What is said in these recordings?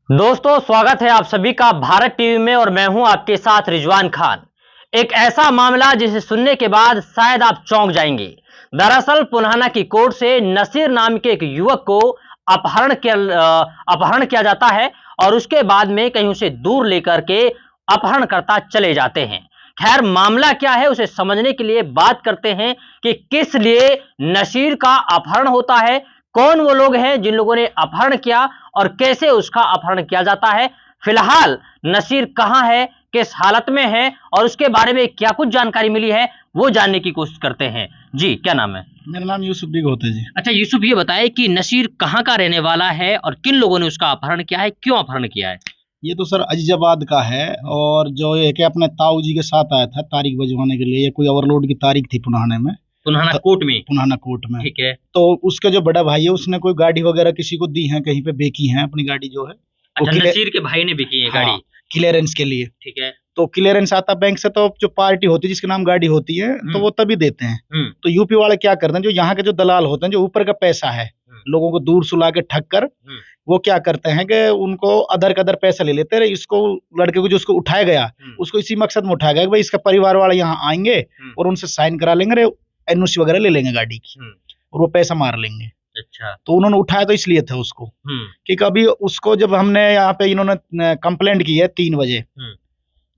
दोस्तों, स्वागत है आप सभी का भारत टीवी में और मैं हूं आपके साथ रिजवान खान। एक ऐसा मामला जिसे सुनने के बाद शायद आप चौंक जाएंगे। दरअसल पुल्हाना की कोर्ट से नसीर नाम के एक युवक को अपहरण किया जाता है और उसके बाद में कहीं उसे दूर लेकर के अपहरणकर्ता चले जाते हैं। खैर, मामला क्या है उसे समझने के लिए बात करते हैं कि किस लिए नसीर का अपहरण होता है, कौन वो लोग हैं जिन लोगों ने अपहरण किया और कैसे उसका अपहरण किया जाता है। फिलहाल नसीर कहां है, किस हालत में है और उसके बारे में क्या कुछ जानकारी मिली है, वो जानने की कोशिश करते हैं। जी, क्या नाम है? मेरा नाम यूसुफ बिग होता है जी। अच्छा यूसुफ, ये बताए कि नसीर कहाँ का रहने वाला है और किन लोगों ने उसका अपहरण किया है, क्यों अपहरण किया है? ये तो सर अजीजाबाद का है। और जो ये कि अपने ताऊ जी के साथ आया था तारीख बजवाने के लिए, ये कोई ओवरलोड की तारीख थी पुनाने में, पुल्हाना तो कोर्ट में। पुनाना कोर्ट में। ठीक है। तो उसके जो बड़ा भाई है उसने कोई गाड़ी वगैरह किसी को दी है, कहीं पे बेची है अपनी गाड़ी जो है वो अच्छा, नसीर के भाई ने बिकी है गाड़ी। हाँ, क्लियरेंस के लिए। ठीक है। तो क्लियरेंस आता बैंक से, तो जो पार्टी होती है जिसके नाम गाड़ी होती है तो वो तभी देते हैं। तो यूपी वाले क्या करते हैं, जो यहाँ के जो दलाल होते हैं, जो ऊपर का पैसा है लोगों को दूर सुला के ठग कर, वो क्या करते हैं कि उनको अदर कदर पैसा ले लेते हैं। इसको लड़के को जो उसको उठाया गया उसको इसी मकसद में उठाया गया कि भाई इसका परिवार वाले यहाँ आएंगे और उनसे साइन करा लेंगे, एनओसी वगैरह ले लेंगे गाड़ी की और वो पैसा मार लेंगे। अच्छा। तो उन्होंने उठाया तो इसलिए था उसको कि कभी उसको जब हमने यहाँ पे इन्होंने कंप्लेंट की है 3 बजे,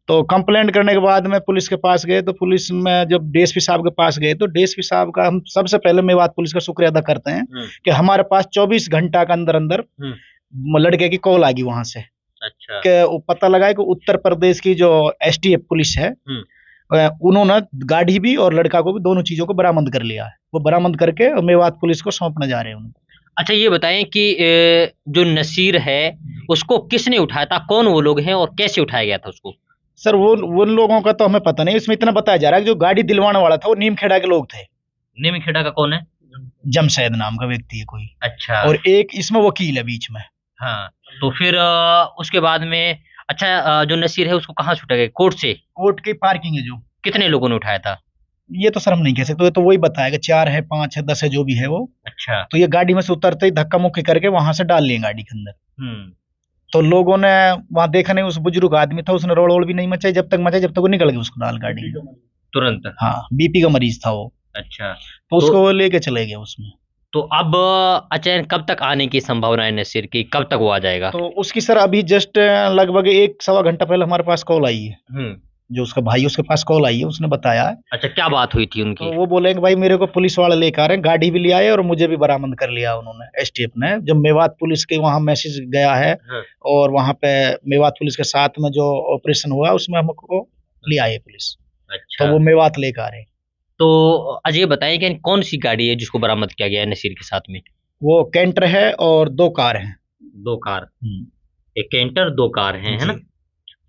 तो कंप्लेंट करने के बाद में पुलिस के पास गए। तो पुलिस में जब डीएसपी साहब के पास गए तो डीएसपी साहब का हम सबसे पहले मेवात पुलिस का शुक्रिया अदा करते हैं कि हमारे पास 24 घंटा के अंदर अंदर लड़के की कॉल आ गई वहां से। अच्छा। कि वो पता लगा कि उत्तर प्रदेश की जो एसटीएफ पुलिस है उन्होंने गाड़ी भी और लड़का को भी, दोनों चीजों को बरामद कर लिया है। वो बरामद करके मेवात पुलिस को सौंपने जा रहे हैं उनको। अच्छा, ये बताएं कि जो नसीर है उसको किसने उठाया था, कौन वो लोग हैं और कैसे उठाया गया था उसको? सर वो उन लोगों का तो हमें पता नहीं, इसमें इतना बताया जा रहा है कि जो गाड़ी दिलवाने वाला था वो नीमखेड़ा के लोग थे। नीमखेड़ा का कौन है? जमशेद नाम का व्यक्ति है कोई। अच्छा। और एक इसमें वकील है बीच में। हाँ, तो फिर उसके बाद में अच्छा, जो नसीर है उसको कहाँ छूटा गया? कोर्ट से? कोर्ट की पार्किंग है जो। कितने लोगों ने उठाया था? ये तो सर हम नहीं कह सकते, तो वही बताया 4 है, 5 है, 10 है, जो भी है वो। अच्छा। तो ये गाड़ी में से उतरते ही धक्का मुक्की करके वहां से डाल लिए गाड़ी के अंदर। तो लोगों ने वहां देखा नहीं, उस बुजुर्ग आदमी था, उसने रोड वोड़ भी नहीं मचाई, जब तक वो निकल गया उसको डाल गाड़ी में तुरंत? हाँ, बीपी का मरीज था वो। अच्छा। तो उसको वो लेके चले गए उसमें। तो अब अचयन कब तक आने की संभावना है नसीर की, कब तक वो आ जाएगा? तो उसकी सर अभी जस्ट लगभग 1 सवा घंटा पहले हमारे पास कॉल आई है। जो उसका भाई उसके पास कॉल आई है, उसने बताया है। अच्छा, क्या बात हुई थी उनकी? तो वो बोले कि भाई मेरे को पुलिस वाले लेकर आ रहे हैं, गाड़ी भी ले आए और मुझे भी बरामद कर लिया उन्होंने, एसटीएफ ने। जब मेवात पुलिस के वहां मैसेज गया है और वहां पे मेवात पुलिस के साथ में जो ऑपरेशन हुआ उसमें हमको ले आए पुलिस। अच्छा। तो वो मेवात लेकर आ रहे हैं। तो अजय बताइए कि कौन सी गाड़ी है जिसको बरामद किया गया है नसीर के साथ में? वो कैंटर है और 2 कार हैं। 2 कार? एक कैंटर, 2 कार हैं, है ना?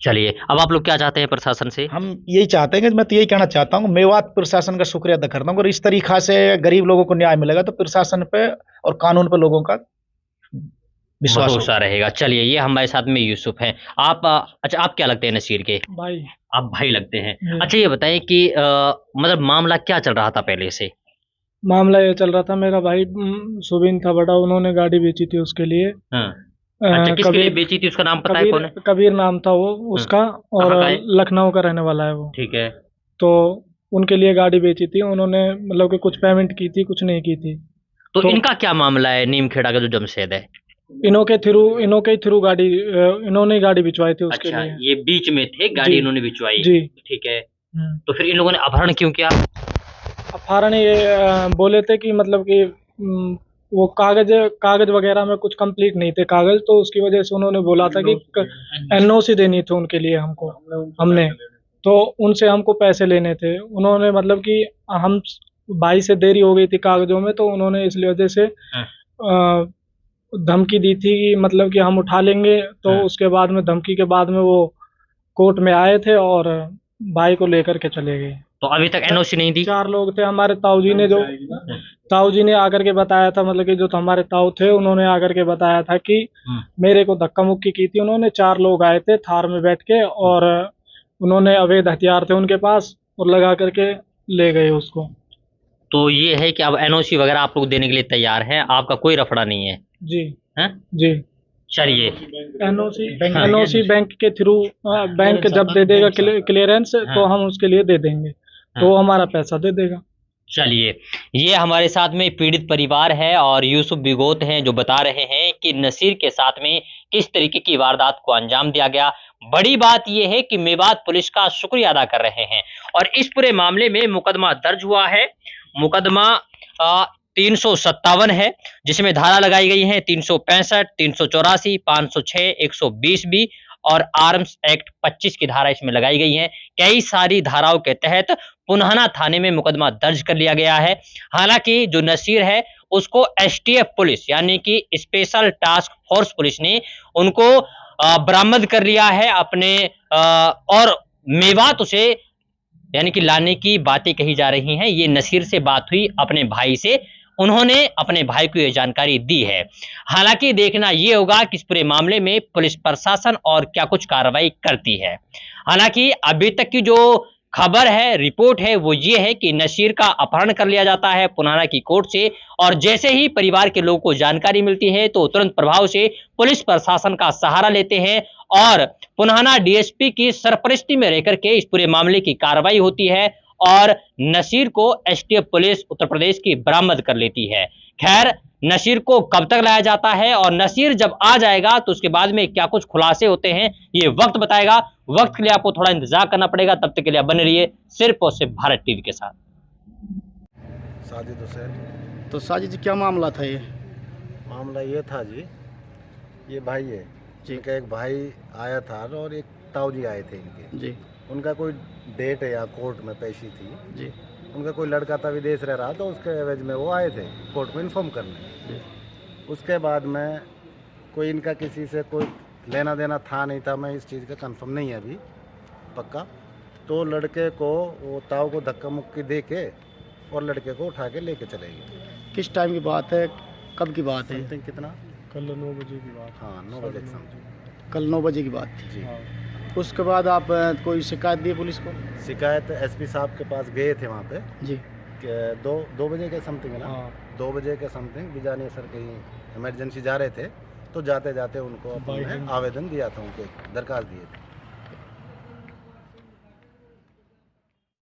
चलिए, अब आप लोग क्या चाहते हैं प्रशासन से? हम यही चाहते हैं कि मैं तो यही कहना चाहता हूँ, मेवात प्रशासन का शुक्रिया अदा करता हूँ। और इस तरीका से गरीब लोगों को न्याय मिलेगा तो प्रशासन पे और कानून पे लोगों का विश्वास भरोसा रहेगा। चलिए, ये हमारे साथ में यूसुफ हैं। आप अच्छा, आप क्या लगते हैं नसीर के? भाई। आप भाई लगते हैं। अच्छा, ये बताएं कि मतलब मामला क्या चल रहा था पहले से? मामला ये चल रहा था, मेरा भाई सुबिन था बड़ा, उन्होंने गाड़ी बेची थी उसके लिए। अच्छा, किसके लिए बेची थी, उसका नाम पता है कौन है? कबीर नाम था वो उसका, और लखनऊ का रहने वाला है वो। ठीक है। तो उनके लिए गाड़ी बेची थी उन्होंने, मतलब कि कुछ पेमेंट की थी, कुछ नहीं की थी। तो इनका क्या मामला है नीमखेड़ा का जो जमशेद है? इन्हों के थ्रू गाड़ी, इन्होंने ही गाड़ी भिजवाई थी उसके लिए। ये बीच में थे, गाड़ी इन्होंने भिजवाई? जी। ठीक है। तो फिर इन लोगों ने अपहरण क्यों किया? अपहरण ये बोले थे कि मतलब कि वो कागज वगैरह में कुछ कंप्लीट नहीं थे कागज, तो उसकी वजह से उन्होंने बोला था कि एनओसी देनी थी उनके लिए हमको, हमने तो उनसे हमको पैसे लेने थे। उन्होंने मतलब कि हम भाई से देरी हो गई थी कागजों में, तो उन्होंने इसलिए वजह से धमकी दी थी कि मतलब कि हम उठा लेंगे। तो उसके बाद में धमकी के बाद में वो कोर्ट में आए थे और भाई को लेकर के चले गए। तो अभी तक एनओसी नहीं दी? 4 लोग थे हमारे ताऊ जी ने आकर के बताया था, मतलब कि जो हमारे ताऊ थे उन्होंने आकर के बताया था कि मेरे को धक्का मुक्की की थी उन्होंने। 4 लोग आए थे थार में बैठ के और उन्होंने अवैध हथियार थे उनके पास और लगा करके ले गए उसको। तो ये है कि अब एनओसी वगैरह आप लोग देने के लिए तैयार हैं, आपका कोई रफड़ा नहीं है? जी। हैं? जी। चलिए। एनओसी बैंक के थ्रू बैंक जब दे देगा क्लियरेंस तो हम उसके लिए दे देंगे, तो हमारा पैसा दे देगा। चलिए, ये हमारे साथ में पीड़ित परिवार है और यूसुफ बिगोत हैं जो बता रहे हैं कि नसीर के साथ में किस तरीके की वारदात को अंजाम दिया गया। बड़ी बात यह है कि मेवात पुलिस का शुक्रिया अदा कर रहे हैं और इस पूरे मामले में मुकदमा दर्ज हुआ है। मुकदमा 357 है जिसमें धारा लगाई गई है 365, 384, 506, 120 बी और आर्म्स एक्ट 25 की धारा इसमें लगाई गई है। कई सारी धाराओं के तहत पुनहना थाने में मुकदमा दर्ज कर लिया गया है। हालांकि जो नसीर है उसको एसटीएफ पुलिस यानी कि स्पेशल टास्क फोर्स पुलिस ने उनको बरामद कर लिया है अपने और मेवात उसे यानी कि लाने की बातें कही जा रही हैं। ये नसीर से बात हुई अपने भाई से, उन्होंने अपने भाई को यह जानकारी दी है। हालांकि देखना यह होगा कि इस पूरे मामले में पुलिस प्रशासन और क्या कुछ कार्रवाई करती है। हालांकि अभी तक की जो खबर है, रिपोर्ट है, वो ये है कि नसीर का अपहरण कर लिया जाता है पुनाना की कोर्ट से और जैसे ही परिवार के लोगों को जानकारी मिलती है तो तुरंत प्रभाव से पुलिस प्रशासन का सहारा लेते हैं और पुनाना डीएसपी की सरपरस्ती में रहकर के इस पूरे मामले की कार्रवाई होती है और नसीर को एसटीएफ पुलिस उत्तर प्रदेश की बरामद कर लेती है। खैर, नसीर को कब तक लाया जाता है और नसीर जब आ जाएगा तो उसके बाद में क्या कुछ खुलासे होते हैं ये वक्त बताएगा। वक्त के लिए आपको थोड़ा इंतजार करना पड़ेगा, तब तक के लिए बने रहिए सिर्फ और सिर्फ भारत टीवी के साथ। साजिद हुसैन। तो साजिद जी क्या मामला था ये? मामला ये था जी, ये भाई है जी, इनका एक भाई आया था और एक ताऊजी आए थे इनके जी। उनका कोई डेट या कोर्ट में पेशी थी जी। उनका कोई लड़का था विदेश रह रहा, तो उसके एवज में वो आए थे कोर्ट में इन्फॉर्म करने जी। उसके बाद में कोई इनका किसी से कोई लेना देना था नहीं था, मैं इस चीज़ का कंफर्म नहीं है अभी पक्का। तो लड़के को वो ताऊ को धक्का मुक्की दे के और लड़के को उठा के लेके चले गए। किस टाइम की बात है, कब की बात है? समथिंग कितना, कल 9 बजे की बात। हाँ 9 बजे के समथिंग। कल 9 बजे की बात थी जी। उसके बाद आप कोई शिकायत दी पुलिस को? शिकायत एसपी साहब के पास गए थे वहाँ पे जी। 2 बजे के समथिंग है ना, 2 बजे के समथिंग बिजानिया सर कहीं इमरजेंसी जा रहे थे, तो जाते जाते उनको अपने आवेदन दिया था, उनको दरखास्त दिए थे।